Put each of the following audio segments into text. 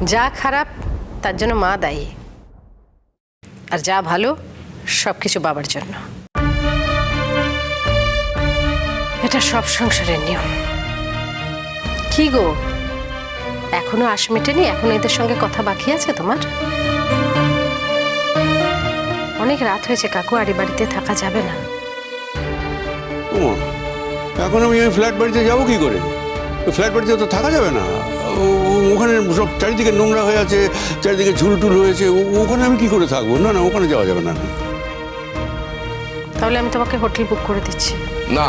যা খারাপ তার জন্য মা দায়ী, আর যা ভালো সবকিছু বাবার জন্য। এটা সব সংসারের নিয়ম। কি গো, এখনো আশ মেটেনি? এখনো এদের সঙ্গে কথা বাকি আছে তোমার? অনেক রাত হয়েছে কাকু, আর বাড়িতে থাকা যাবে না। এখন আমি ওই ফ্ল্যাট বাড়িতে যাবো কি করে? ফ্ল্যাট বাড়িতে তো থাকা যাবে না। ওখানে সব চারিদিকে নোংরা হয়ে আছে, চারিদিকে ঝুলটুল হয়েছে, ওখানে আমি কি করে থাকবো? না না, ওখানে যাওয়া যাবে না। তাহলে আমি তোমাকে হোটেল বুক করে দিচ্ছি। না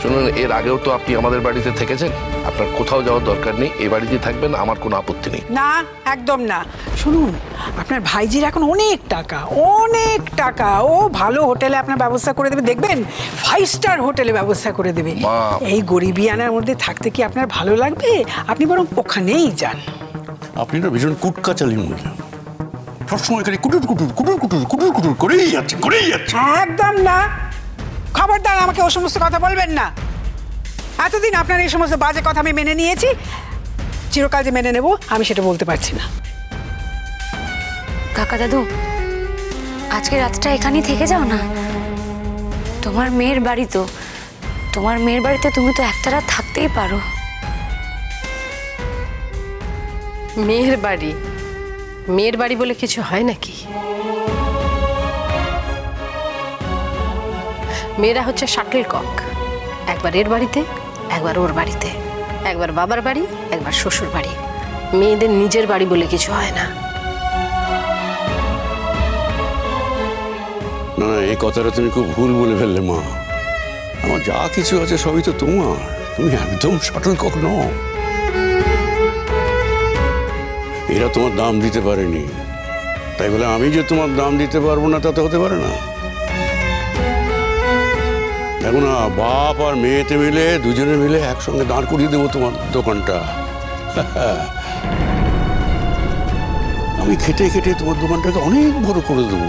শুনুন, এর আগেও তো আপনি আমাদের বাড়িতে থেকেছেন, আপনার কোথাও যাওয়ার দরকার নেই, এই বাড়িতেই থাকবেন, আমার কোনো আপত্তি নেই। না, একদম না। শুনুন, আপনার ভাইজির এখন অনেক টাকা, ও ভালো হোটেলে আপনার ব্যবস্থা করে দেবে, দেখবেন 5 স্টার হোটেলে ব্যবস্থা করে দেবে। এই গরিবিয়ানার মধ্যে থাকতে কি আপনার ভালো লাগবে? আপনি বরং ওখানেই যান। আপনি না ভীষণ কুটকাচালি মহিলা, সবসময় খালি কুটুর কুটুর কুটুর কুটুর কুটুর কুটুর করেই যাচ্ছে। একদম না, খবরদার আমাকে ও সমস্ত কথা বলবেন না। এতদিন আপনার এই সমস্ত বাজে কথা আমি মেনে নিয়েছি, চিরকাল যে মেনে নেব আমি সেটা বলতে পারছি না। কাকা দাদু, আজকে রাতটা এখানেই থেকে যাও না। তোমার মেয়ের বাড়ি তো, তোমার মেয়ের বাড়িতে তুমি তো একটা রাত থাকতেই পারো। মেয়ের বাড়ি? মেয়ের বাড়ি বলে কিছু হয় নাকি? মেয়েরা হচ্ছে শাটল কক, একবার এর বাড়িতে, একবার ওর বাড়িতে, একবার বাবার বাড়ি, একবার শ্বশুর বাড়ি। মেয়েদের নিজের বাড়ি বলে কিছু হয় না। না না, এই কথাটা তুমি খুব ভুল বলে ফেললে মা। আমার যা কিছু আছে সবই তো তোমার, তুমি একদম শাটল কক নও। এরা তোমার দাম দিতে পারেনি, তাই বলে আমি যে তোমার দাম দিতে পারবো না তা তো হতে পারে না। দেখো না, বাপ আর মেয়েতে মিলে দুজনে মিলে একসঙ্গে দাঁড় করিয়ে দেবো তোমার দোকানটা। আমি খেটে খেটে তোমার দোকানটাকে অনেক বড় করে দেবো।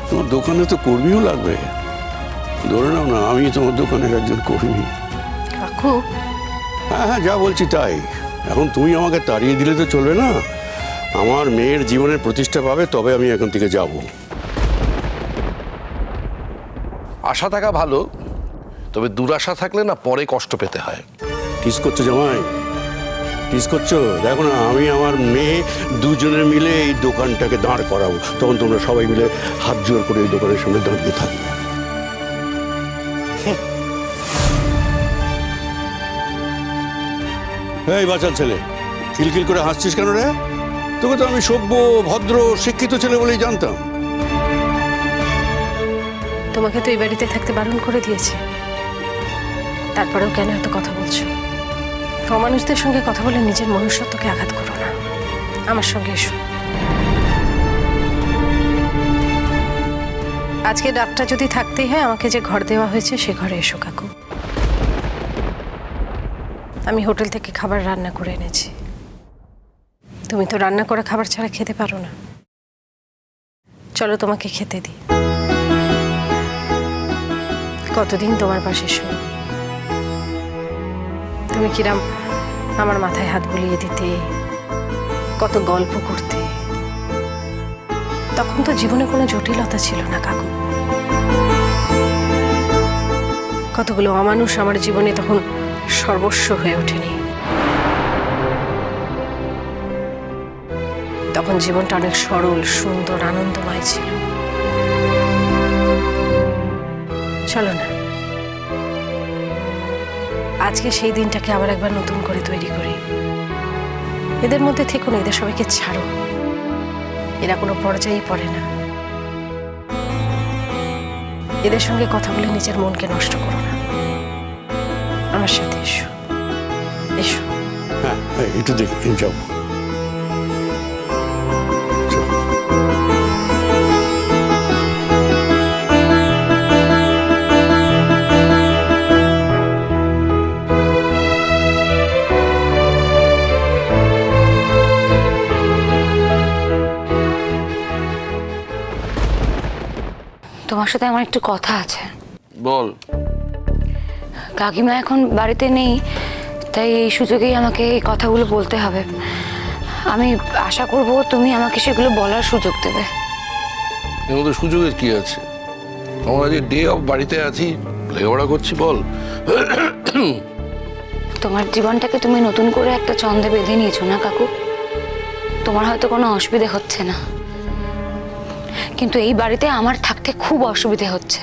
তোমার দোকানে তো কর্মীও লাগবে, ধরে নাও না আমি তোমার দোকানের একজন কর্মী। কাকু, হ্যাঁ হ্যাঁ, যা বলছি তাই। এখন তুমি আমাকে তাড়িয়ে দিলে তো চলবে না। আমার মেয়ের জীবনের প্রতিষ্ঠা পাবে, তবে আমি এখন থেকে যাব। আশা থাকা ভালো, তবে দুরাশা থাকলে না পরে কষ্ট পেতে হয়। কিস করছো জামাই? কিস করছো? দেখো না, আমি আমার মেয়ে দুজনে মিলে এই দোকানটাকে দাঁড় করাবো, তখন তোমরা সবাই মিলে হাত জোর করে এই দোকানের সামনে দাঁড়িয়ে থাকবে। এই বাচাল ছেলে, খিলখিল করে হাসছিস কেন রে? তোকে তো আমি সভ্য, ভদ্র, শিক্ষিত ছেলে বলেই জানতাম। তোমাকে তো এই বাড়িতে থাকতে বারণ করে দিয়েছে, তারপরেও কেন এত কথা বলছো? অমানুষদের সঙ্গে কথা বলে নিজের মনুষ্যত্বকে আঘাত করো না। আমার সঙ্গে এসো। আজকে রাতটা যদি থাকতেই হয়, আমাকে যে ঘর দেওয়া হয়েছে সে ঘরে এসো কাকু। আমি হোটেল থেকে খাবার রান্না করে এনেছি। তুমি তো রান্না করা খাবার ছাড়া খেতে পারো না। চলো তোমাকে খেতে দিই। কতদিন তোমার পাশে শুনি, তুমি কিরাম আমার মাথায় হাত বুলিয়ে দিতে, কত গল্প করতে। তখন তো জীবনে কোনো জটিলতা ছিল না কাকু। কতগুলো অমানুষ আমার জীবনে তখন সর্বস্ব হয়ে ওঠেনি। তখন জীবনটা অনেক সরল, সুন্দর, আনন্দময় ছিল। চলো না, আজকে সেই দিনটাকে আবার একবার নতুন করে তৈরি করি। এদের মধ্যে থেকো না, এদের সবাইকে ছাড়ো। এরা কোনো পর্যায়েই পড়ে না। এদের সঙ্গে কথা বলে নিজের মনকে নষ্ট করো না। আমার সাথে এসো, এসো। হ্যাঁ, একটু দেখি যাবো। তোমার সাথে আমার একটু কথা আছে। বল। কাকিমা এখন বাড়িতে নেই, তাই এই সুযোগেই আমাকে এই কথাগুলো বলতে হবে। আমি আশা করব তুমি আমাকে সেগুলো বলার সুযোগ দেবে। এর মধ্যে সুযোগের কি আছে? আমরা যে ডে অফ বাড়িতে আছি, লেখাপড়া করছি, বল। তোমার জীবনটাকে তুমি নতুন করে একটা ছন্দে বেঁধে নিয়েছো না কাকু? তোমার হয়তো কোনো অসুবিধে হচ্ছে না, কিন্তু এই বাড়িতে আমার থাকতে খুব অসুবিধে হচ্ছে।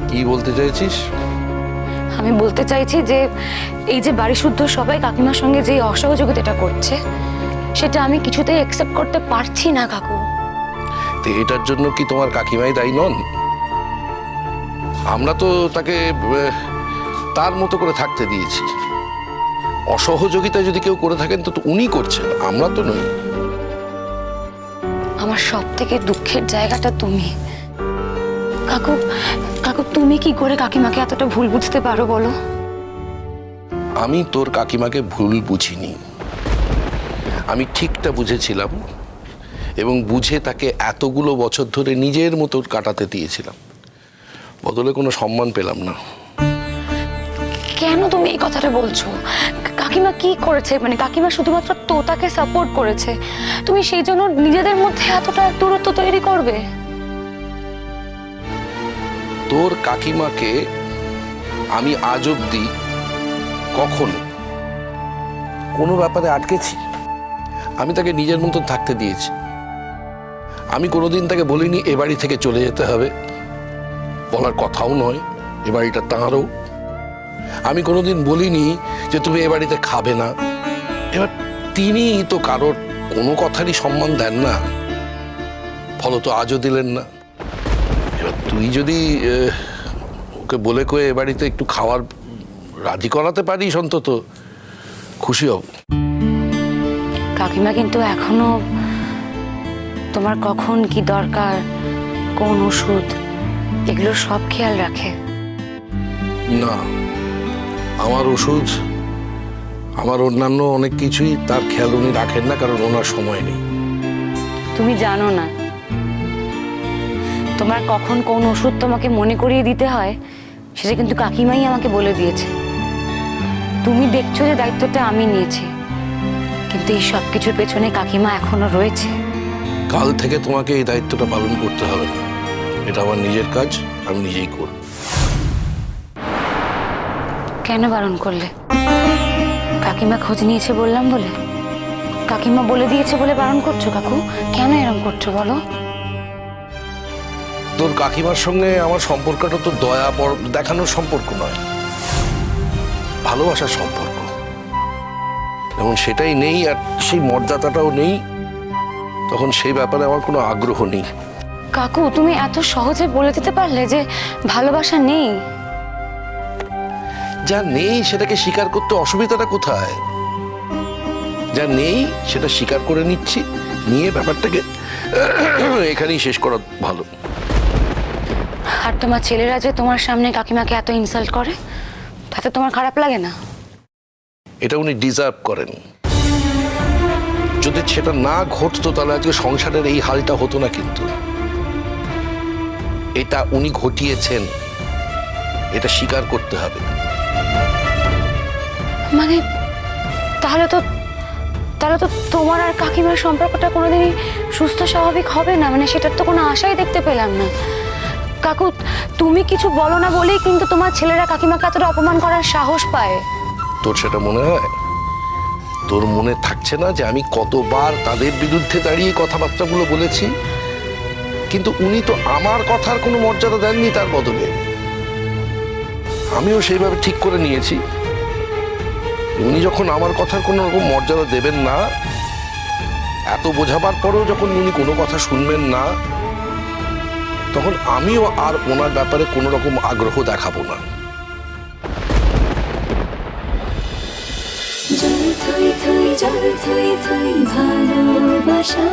কি বলতে চাইছিস? আমি বলতে চাইছি যে এই যে বাড়ি শুদ্ধ সবাই কাকিমার সঙ্গে যে অসহযোগিতাটা করছে, সেটা আমি কিছুতেই অ্যাকসেপ্ট করতে পারছি না কাকু। তো এটার জন্য কি তোমার কাকিমাই দায়ী নন? আমরা তো তাকে তার মতো করে থাকতে দিয়েছি। অসহযোগিতা যদি কেউ করে থাকেন তো উনি করছেন, আমরা তো নই। আমার সব থেকে দুঃখের জায়গাটা তুমি কাকু। কাকু, তুমি কি করে কাকিমাকে এতটা ভুল বুঝতে পারো বলো? আমি তোর কাকিমাকে ভুল বুঝিনি, আমি ঠিকটা বুঝেছিলাম এবং বুঝে তাকে এতগুলো বছর ধরে নিজের মতো কাটাতে দিয়েছিলাম। বদলে কোনো সম্মান পেলাম না। কেন তুমি এই কথাটা বলছো? কাকিমা কি করেছে? মানে কাকিমা শুধুমাত্র তোতাকে সাপোর্ট করেছে, তুমি সেই জন্য নিজেদের মধ্যে এতটা দূরত্ব তৈরি করবে? তোর কাকিমাকে আমি আজ অব্দি কখনো কোনো ব্যাপারে আটকেছি? আমি তাকে নিজের মতন থাকতে দিয়েছি। আমি কোনোদিন তাকে বলিনি এ বাড়ি থেকে চলে যেতে হবে, বলার কথাও নয়, এ বাড়িটা তাঁরও। আমি কোনোদিন বলিনি যে তুমি এ বাড়িতে খাবে না। এবার তিনি তো কারোর কোনো কথারই সম্মান দেন না, ফলত আজও দিলেন না। এবার তুই যদি ওকে বলে কয়ে এ বাড়িতে একটু খাওয়ার রাজি করাতে পারিস, অন্তত খুশি হব। কাকিমা কিন্তু এখনো তোমার কখন কি দরকার, কোন ওষুধ, এগুলো সব খেয়াল রাখে। না, আমার ওষুধ, আমার অন্যান্য অনেক কিছুই তার খেয়াল উনি রাখেন না, কারণ ওনার সময় নেই। তুমি জানো না তোমার কখন কোন ওষুধ তোমাকে মনে করিয়ে দিতে হয়, সেটা কিন্তু কাকিমাই আমাকে বলে দিয়েছে। তুমি দেখছো যে দায়িত্বটা আমি নিয়েছি, কিন্তু এই সব কিছুর পেছনে কাকিমা এখনো রয়েছে। কাল থেকে তোমাকে এই দায়িত্বটা পালন করতে হবে না, এটা আমার নিজের কাজ, আমি নিজেই করব। কেন বারণ করলে? কাকিমা খোঁজ নিয়েছে বললাম বলে? কাকিমা বলে দিয়েছে বলে বারণ করছো কাকু? কেন এরকম করছো বলো? তোর কাকিমার সঙ্গে আমার সম্পর্কটা তো দয়া দেখানোর সম্পর্ক নয়, ভালোবাসার সম্পর্ক। এবং সেটাই নেই, আর সেই মর্যাদাটাও নেই, তখন সেই ব্যাপারে আমার কোনো আগ্রহ নেই। কাকু, তুমি এত সহজে বলে দিতে পারলে যে ভালোবাসা নেই? যা নেই সেটাকে স্বীকার করতে অসুবিধাটা কোথায়? যা নেই সেটা স্বীকার করে নিচ্ছি, নিয়ে ব্যাপারটাকে এখানেই শেষ করা ভালো। আর তোমার ছেলেরা যে তোমার সামনে কাকিমাকে এত ইনসাল্ট করে, তাতে তোমার খারাপ লাগে না? এটা উনি ডিজার্ভ করেন। যদি সেটা না ঘটতো তাহলে আজকে সংসারের এই হালটা হতো না, কিন্তু এটা উনি ঘটিয়েছেন, এটা স্বীকার করতে হবে। মানে তাহলে তো তোমার আর কাকিমার সম্পর্কটা কোনোদিনই সুস্থ স্বাভাবিক হবে না, মানে সেটার তো কোনো আশাই দেখতে পেলাম না। কাকু, তুমি কিছু বলো না বলেই কিন্তু তোমার ছেলেরা কাকিমাকে এতটা অপমান করার সাহস পায়। তোর সেটা মনে হয়? তোর মনে থাকছে না যে আমি কতবার তাদের বিরুদ্ধে দাঁড়িয়ে কথাবার্তাগুলো বলেছি? কিন্তু উনি তো আমার কথার কোনো মর্যাদা দেননি, তার বদলে আমিও সেইভাবে ঠিক করে নিয়েছি উনি যখন আমার কথার কোনো রকম মর্যাদা দেবেন না, এত বোঝাবার পরেও যখন উনি কোনো কথা শুনবেন না, তখন আমিও আর ওনার ব্যাপারে কোনো রকম আগ্রহ দেখাবো না। জল থই থই জল থই থই ভালোবাসা